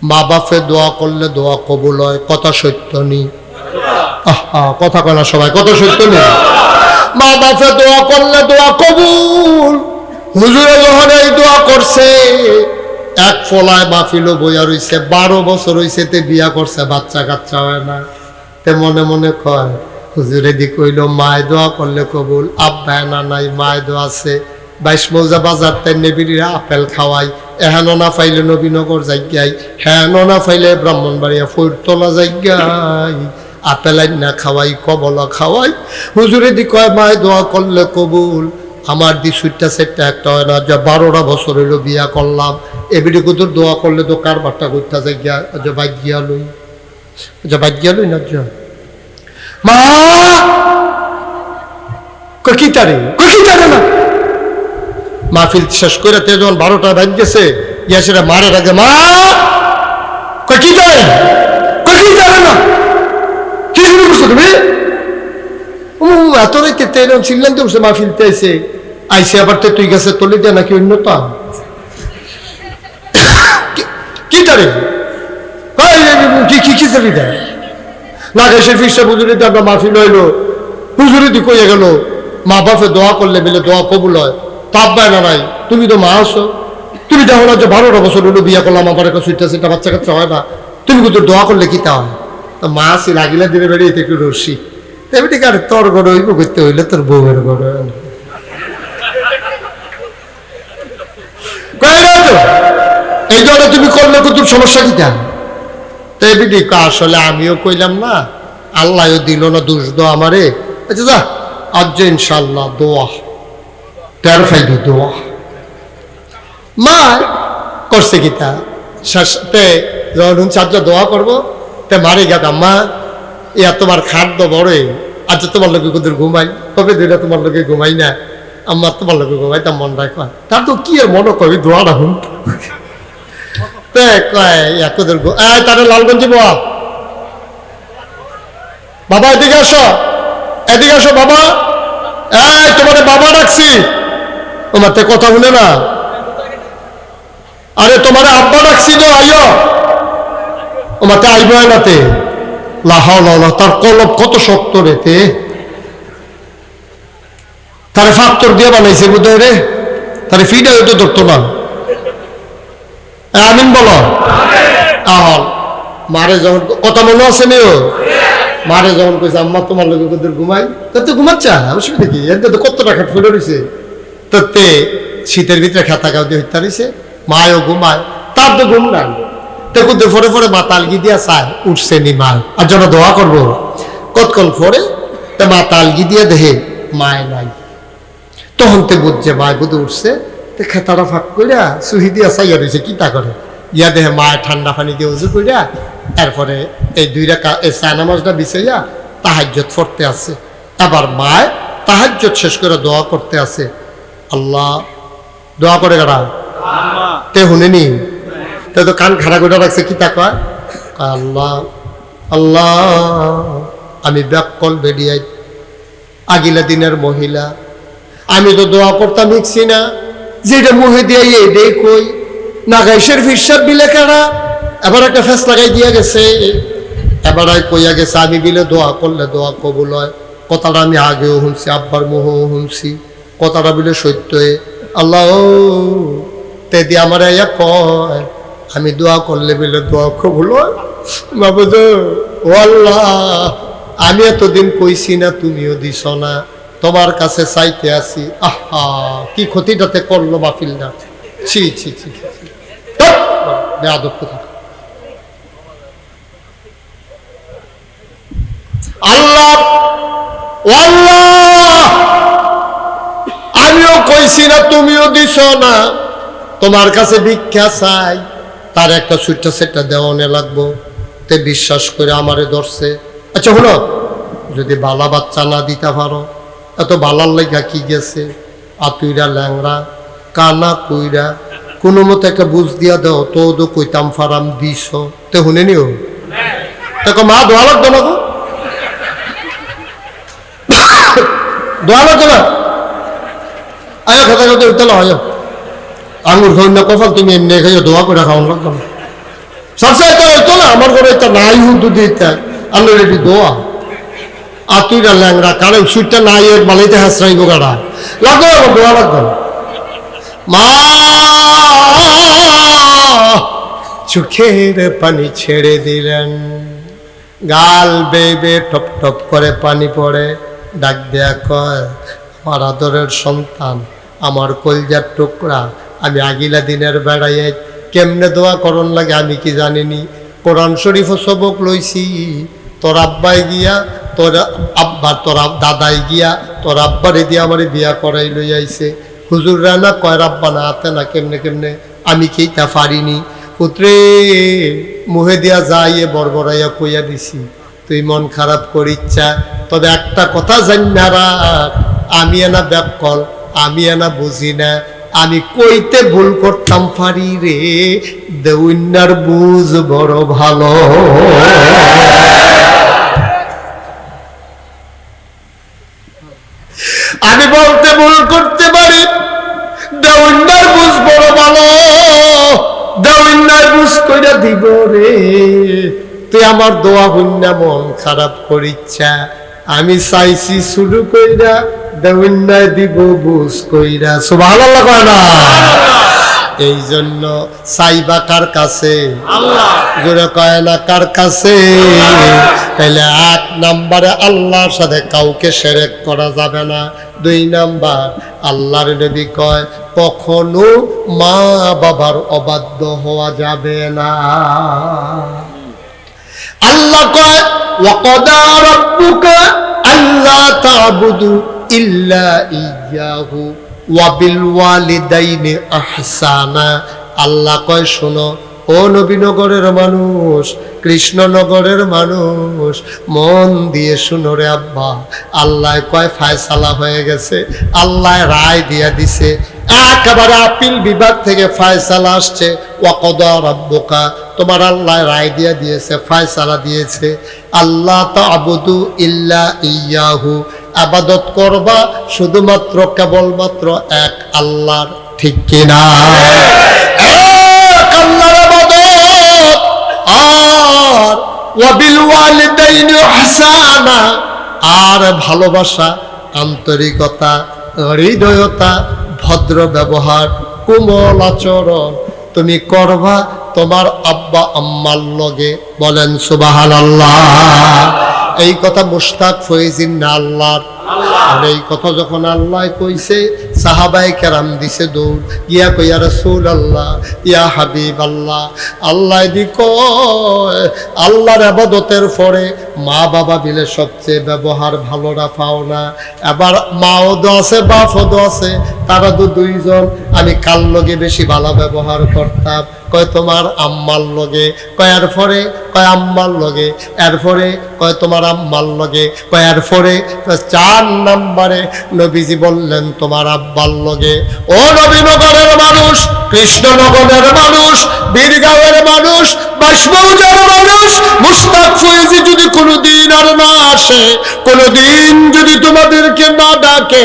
মা বাপে দোয়া করলে দোয়া কবুল হয়, কথা সত্য নি? কথা কয় না সবাই, কথা সত্য নি? মা বাপে দোয়া করলে দোয়া কবুল। হুজুরে যখন এই দোয়া করছে, এক ফলায় মাহফিলও বইয়া রইছে, 12 বছর হইছে, তে বিয়া করছে, বাচ্চা কাচ্চা হয় না। তে মনে মনে কয় হুজুরে দি কইল মায় দোয়া করলে কবুল, আব্বা না নাই মায় দোয়া আছে। 22 মৌজা বাজার তাই নেবিরা আপেল খাওয়াই, এহেন না পাইলে নবীনগর জায়গায়, হ্যাঁ না পাইলে ব্রাহ্মণবাড়িয়া ফৈরতলা জায়গায় আপেল না খাওয়াই, কমলা খাওয়াই। হুজুরে দি কয় মায় দোয়া করলে কবুল। আমার দি সুইটটা সেটটা একটা হয় না, যে 12টা বছর হইলো বিয়া করলাম, এবিডি কুতুর দোয়া করলে তো কারবারটা করতে জায়গা যে বাগিয়া লই, যে বাগিয়া লই না যে মা কিতারে না। মাহফিল শেষ করে তে যখন 12টা বাজ গেছে, ইয়াসেরা মারের আগে মা কিতারে না, কি শুরু করছো তুমি? এত রাইতে তেরম ছিলেন তো মাহফিলতে আইসে আবার তে তুই গেছে তলি দেয় নাকি অন্যতা কিতারে কি চলি দেয় না গেছে ফিসা হুজুরিতে আমরা মাহফিল হইলো, হুজুরিতে কইয়া গেল মা বাপে দোয়া করলে মিলে দোয়া কবুল হয়, তাপ পায় না নাই। তুমি তো মা আসো, তুমি দেখো না যে 12টা বছর হইলো বিয়া করলাম, আমার একটা সুইটা সেটা বাচ্চা কাচ্চা হয় না, তুমি কিন্তু দোয়া করলে কি তা হয়? মা আসি লাগিলা দিনে বেরিয়ে একটু রসি এমনি কার তোর গড় হইব করতে হইলে তোর বউয়ের গড় এই জন্য তুমি করলে তো তোর সমস্যা কি তা? তো এমনি আসলে আমিও কইলাম না, আল্লাহও দিল না দোষ দো আমারে। আচ্ছা যা আজ ইনশাল্লাহ দোয়া তের ফাইবি দোয়া মা করছে কি তা তে যখন চারটা দোয়া করবো তে মারে গেত আম্মা ইয়া তোমার খাদ্য বড়ে, আচ্ছা তোমার লোকে কোদের ঘুমাই, কবে দিলে তোমার লোকে ঘুমাই না, আম্মা তোমার লোকে ঘুমাই, তার মন রাখ তার তো কি আর মনে কবি দোয়া রাখুন তারা লালগঞ্জে বাবা বাবা এদিকে আসো বাবা, তোমার বাবা ডাকছি, তোমার তে কথা শুনে না, আরে তোমার আব্বা ডাকছি তো আইও, তোমার তে আইব নাতে তার কলব কত শক্ত রেতে, তারে ফাক্তর দিয়ে বানাইছে বোধহয় রে, তারে ফিটা হইতে ধরতো না। আমিন বলো। মারে যখন কথা মনে আছে নিও, মারে যখন কইছে আম্মা তোমার লোকে কোদের ঘুমাই, তো ঘুমাচ্ছা অসুবিধা কি, এর তো কত টাকা ফুলে রয়েছে, তে শীতের ভিতরে খাতা কাউ দিয়ে হত্যা রয়েছে, মায়ও ঘুমায়, তার তো ঘুম নাই, তো কুদ্দে ফরে ফরে মা তালগি দিয়া চায় উঠছে নি মায়, আর যেন দোয়া করবো কতক্ষণ ফরে তা মা তালগি দিয়ে দেহে মায় নাই, তখন তে বুঝছে মায় বুধ উঠছে, তে খেতারা ফাঁক কইরা সুহি দিয়া চাইয়া রয়েছে কি তা করে, ইয়া দেহে মায় ঠান্ডা পানি দিয়ে উজু কইরা এরপরে এই 2 রাকাত এই চা নামাজটা বিছাইয়া তাহাজ্জুদ পড়তে আছে, আবার মায় তাহাজ্জুদ শেষ করে দোয়া করতে আছে। আল্লাহ দোয়া করে কারা তে শুনেনি, তে তো কান খাড়া করে রাখছে কি তা কয়, আল্লাহ আল্লাহ আমি ব্যাকল বেরিয়াই আগিলা দিনের মহিলা, আমি তো দোয়া করতাম শিখছি না, যেটা মুহে দিয়ে এটাই কই না গাইশের ফিরসাদ বিলে কারা, এবার একটা ফেস লাগাই দিয়া গেছে, এবার কইয়া গেছে আমি বিলে দোয়া করলে দোয়া কবুল হয়, কথাটা আমি আগেও শুনছি, আব্বার মুহেও শুনছি, কথাটা বিলে সত্য। আল্লাহ তে দিয়ে আমার ইয়া কয় আমি দোয়া করলে বিলে দোয়া কবুল হয়, বাবুদ ও আল্লাহ আমি এতদিন কইছি না, তুমিও দিছ না, তোমার কাছে চাইতে আসি, আহা কি ক্ষতিটাতে করলো মাহফিল না, ছি ছি ছি বেয়াদব কথা। আল্লাহ আমিও কইছি না, তুমিও দিছ না, তোমার কাছে ভিক্ষা চাই, তার একটা সুইটটা সেটটা দেওয়ানে লাগবো, তে বিশ্বাস করে আমারে ধরছে। আচ্ছা হলো যদি বালা বাচ্চা না দিতে পারো, এত বালার লেখা কি গেছে, আতুইরা ল্যাংরা কানা কুইরা কোনো মতো একটা বুঝ দিয়া দাও, তো কইতাম ফারাম দিস, তে শুনে নিও দেখো মা দোয়া লাগতো না, দোয়া লাগতো না, আয়া কথা কথা উঠতে হয় আঙুর খাই না কফাল, তুমি এমনি খাইও দোয়া করে খাওয়ান লাগতো না, সবসময় তো হইতো না আমার ঘরে একটা নাই হুদু দিতে আল্লাহ রেডি দোয়া আর তুই না ল্যাংরা কারণ সুইটটা নাই এর বালিতে হাসরাইব গাড়া লাগবে আমার দোয়া লাগবে মা চোখের পানি ছেড়ে দিলেন গাল বেবে টপ টপ করে পানি পড়ে ডাক দেয়া কয় আমার আদরের সন্তান আমার কলজার টুকরা আমি আগিলা দিনের বেড়াইয়ে কেমনে দোয়া করন লাগে আমি কি জানিনি কোরআন শরীফ সবক লইছি তোর আব্বাই গিয়া তোর আব্বা তোর দাদাই গিয়া তোর আব্বারে দিয়ে আমার বিয়া করাই লই আইছে হুজুররা না কয় আব্বা না হাতে না কেমনে কেমনে আমি কি তা পারিনি পুত্রে মুহে দিয়া যাইয়ে বরবরাইয়া কইয়া দিছি তুই মন খারাপ করিচ্ছা তবে একটা কথা জান্না রাখ আমি এনা ব্যাকল আমি এনা বুঝি না আমি কইতে ভুল করতাম পারি রে দেউন্নার বুঝ বড় ভালো আমি বলতে ভুল করতে পারি দেউন্নার বুঝ বড় ভালো দেউন্নার বুঝ কইরা দিব রে তুই আমার দোয়া হইনা মন খারাপ করিচ্ছা আমি চাইছি শুরু কইরা দেউন্নায় দিব বুঝ কইরা সুবহানাল্লাহ কয় না এই জন্য চাইবা কার কাছে আল্লাহ জোরে কয় না কার কাছে তাহলে 1 নম্বরে আল্লাহর সাথে কাউকে শিরক করা যাবে না 2 নম্বর আল্লাহর নবী কয় কখনো মা বাবার অবাধ্য হওয়া যাবে না আল্লাহ কয় ওয়াকাদা রাব্বুকা আল্লা তা'বুদু ইল্লা ইয়্যাহু ওয়া বিল ওয়ালিদাইনি ইহসানা আল্লাহ কয় শোনো ও নবীনগরের মানুষ কৃষ্ণনগরের মানুষ মন দিয়ে শুনো রে আব্বা আল্লাহ কয় ফয়সালা হয়ে গেছে আল্লাহ রায় দিয়া দিছে একেবারে আপিল বিভাগ থেকে ফয়সালা আসছে ওয়াকাদা রাব্বুকা তোমার আল্লাহ রায় দিয়া দিয়েছে ফয়সালা দিয়েছে আল্লাহ তা'বুদু ইল্লা ইয়্যাহু ইবাদত করবা শুধুমাত্র কেবলমাত্র এক আল্লাহর ঠিক কিনা এক আল্লাহর ইবাদত আর ওয়াবিল ওয়ালিদাইনি ইহসানা আর ভালোবাসা আন্তরিকতা হৃদয়তা ভদ্র ব্যবহার কোমল আচরণ তুমি করবা তোমার আব্বা আম্মার লগে বলেন সুবহানাল্লাহ এই কথা মুশতাক ফয়জিন না আল্লাহর আর এই কথা যখন আল্লাহ কইছে সাহাবায়ে কেরাম দিছে দৌড় গিয়া কই ইয়া রাসূলুল্লাহ ইয়া হাবিবাল্লাহ আল্লাহ দি কয় আল্লাহর ইবাদতের পরে মা বাবা বিলে সবচেয়ে ব্যবহার ভালোরা পাও না আবার মাও তো আছে বাপও তো আছে তারা তো দুইজন আমি কার লগে বেশি ভালো ব্যবহার করতাম কয় তোমার আম্মার লগে কয় এরপরে কয় আম্মার লগে এরপরে কয় তোমার আম্মার লগে কয় এরপরে 4 নম্বরে নবীজি বললেন তোমার আব্বার লগে ও নবীনগরের মানুষ কৃষ্ণনগরের মানুষ বীরগাঁওয়ের মানুষ বাঁশমৌজার মানুষ মুশতাক ফয়জি যদি কোনোদিন আর না আসে কোনোদিন যদি তোমাদেরকে না ডাকে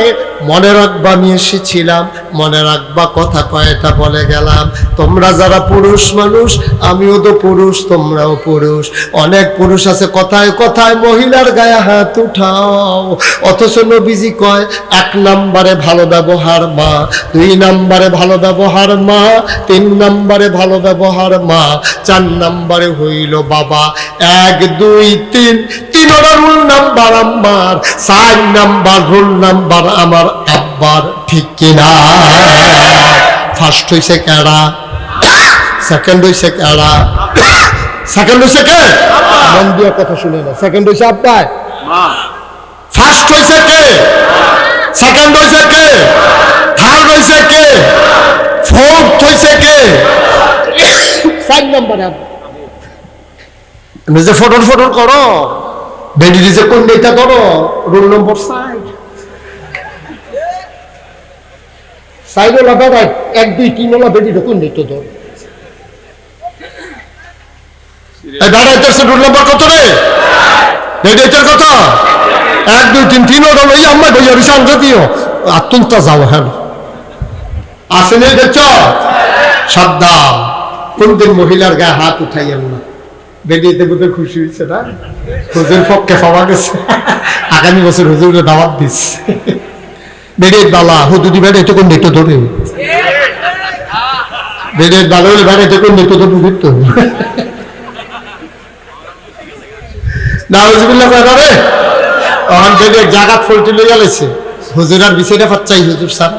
মনে রাখবা আমি এসেছিলাম মনে রাখবা কথা কয়টা বলে গেলাম তোমরা যারা পুরুষ মানুষ আমিও তো পুরুষ তোমরাও পুরুষ অনেক পুরুষ আছে কথায় কথায় মহিলার গায়ে হাত উঠাও অথচ নবীজি কয় 1 নম্বরে ভালো ব্যবহার মা 2 নম্বরে ভালো ব্যবহার মা 3 নম্বরে ভালো ব্যবহার মা 4 নম্বরে হইল বাবা 1 2 3 রুল নাম্বার আমার 4 নাম্বার রুল নাম্বার আমার আব্বার ঠিক কিনা ফার্স্ট হইছে কেডা সেকেন্ড হইছে কেডা সেকেন্ড হইছে কে মন দিয়ে কথা শুনে না সেকেন্ড হইছে আব্বা মা ফার্স্ট হইছে কে সেকেন্ড হইছে কে থার্ড হইছে কে ফোর্থ হইছে কে 5 নম্বরে নিজে ফটো করো বেডি নিজে কোন ডেটা করো রোল নম্বর 5 ওলা বেড়াই 1 2 3 ওলা বেডি কোন ডেটা ধর এই বেড়াইতেছে রোল নম্বর কত রে বেডিটার কত 1 2 3 3 ওলা লই আম্মা বইয়া রিসান দিও আতুনটা যাও হ্যাঁ আসেনে দেখছ সাবধান কোনদিন মহিলার গায়ে হাত উঠাইয়েন না। বেরিয়েতে বোধ খুশি হয়েছে না, হুজুর পক্ষে পাওয়া গেছে, আগামী বছর হুজুরে দাওয়াত দিস। বেরিয়ে বালা হুদুদি বেড়ে কোন নেটো ধরে, বেরিয়ে বালা হলে বেড়ে কোন নেটো ধরে বুঝতো না। হুজুবিল্লাহ রে তখন বেরিয়ে জাগাত ফলটি লইয়া লাইছে, হুজুর আর বিষয়টা পাচ্ছাই হুজুর স্যার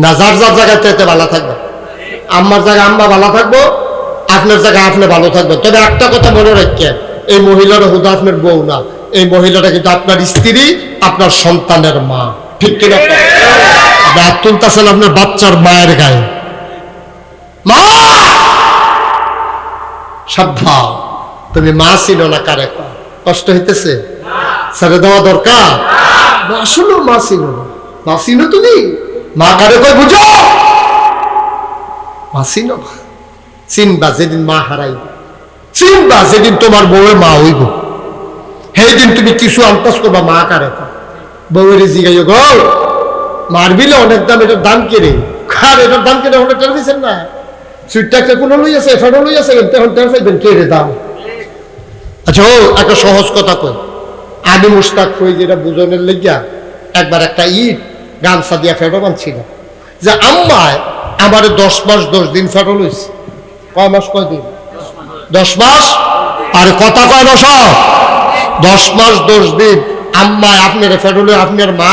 না। যার যার জায়গায় এতে ভালো থাকবে, আম্মার জায়গায় আম্মা ভালো থাকবো, আপনার জায়গায় আপনি ভালো থাকবে। তবে একটা কথা মনে রাখেন, এই মহিলারা হুদা আপনার বউ না, এই মহিলাটা কিন্তু আপনার স্ত্রী, আপনার সন্তানের মা। ঠিক কিনা? আপনি হাত তুলতেছেন আপনার বাচ্চার মায়ের গায়ে। মা সাবধান, তুমি মা ছিল না কারে কষ্ট হইতেছে, ছেড়ে দেওয়া দরকার। আসলে মা ছিল না, মা ছিল তুমি, মা কারে কই বুঝো, মা ছিল না। চিনবা যেদিন মা হারাই, চিনবা যেদিন তোমার বউয়ের মা হইব, সেই দিন তুমি কিছু আন্তাজ করবা মা কারে। বউয়ের জিগাইও গো মারবিলে অনেক দাম, এটার দাম কেড়ে খার, এটার দাম কেড়ে অনেক টাকা দিচ্ছেন না, সুইটটা কোনো লই আছে, ফেরো লই আছে, তখন টাকা চাইবেন কেড়ে দাম। আচ্ছা ও একটা সহজ কথা কই, আমি মুস্তাক কই যেটা বুঝনের লেগিয়া একবার একটা ইট গামছা দিয়া ফেরো বানছিল, যে আম্মায় আমার 10 মাস 10 দিন ফেরো লইছে। কয় মাস কয় দিন? 10 মাস। আর কথা কয় মাস? 10 মাস 10 দিন আম্মায় আপনার ফেরো লই, আপনার মা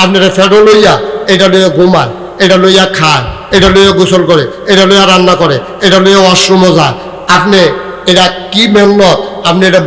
আপনার ফেরো লইয়া এটা লইয়া ঘুমায়, এটা লইয়া খায়, এটা লইয়া গোসল করে, এটা লইয়া রান্না করে, এটা লইয়া ওয়াশরুমও যায়। আপনি এটা কি মেহনত, আপনি এটা